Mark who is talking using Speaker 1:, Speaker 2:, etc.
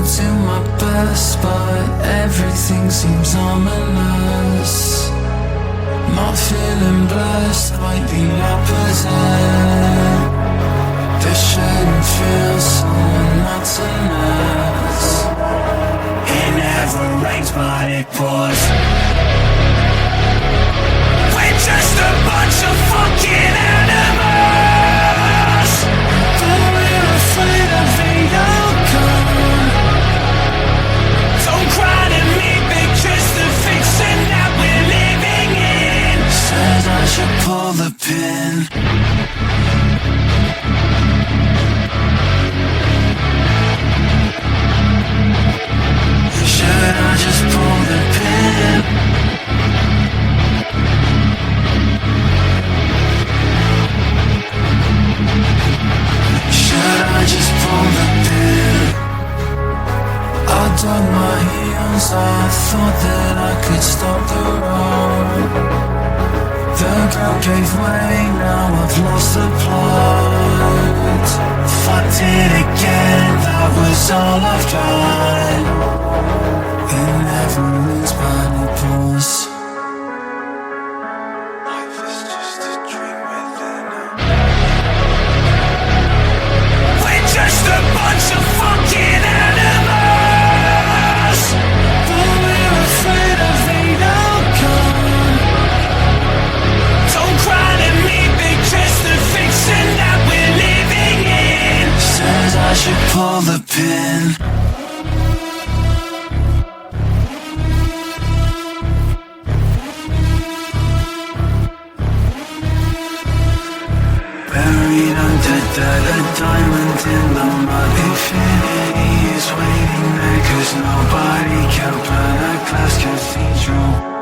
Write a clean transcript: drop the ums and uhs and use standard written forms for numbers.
Speaker 1: do my best, but everything seems ominous. Not feeling blessed, might be opposite. This shouldn't feel so monotonous. It never rains, but it pours. We're just a bunch of fucking animals, but we're afraid of the outcome. Don't cry to me, pictures the fiction that we're living in. Said I should pull the pin. Should I just pull the pin? Should I just pull the pin? I dug my heels, I thought that I could stop the road. The girl gave way, now I've lost the plot. Fucked it again, that was all I've got. It never ends, but it pours. Life is just a dream within a... We're just a bunch of fucking animals, but we're afraid of the outcome. Don't cry to me, pictures the fiction that we're living in. Says I should pull the pin. Buried under dirt, a diamond in the mud. Infinity is waiting there, 'cause nobody can burn a glass cathedral.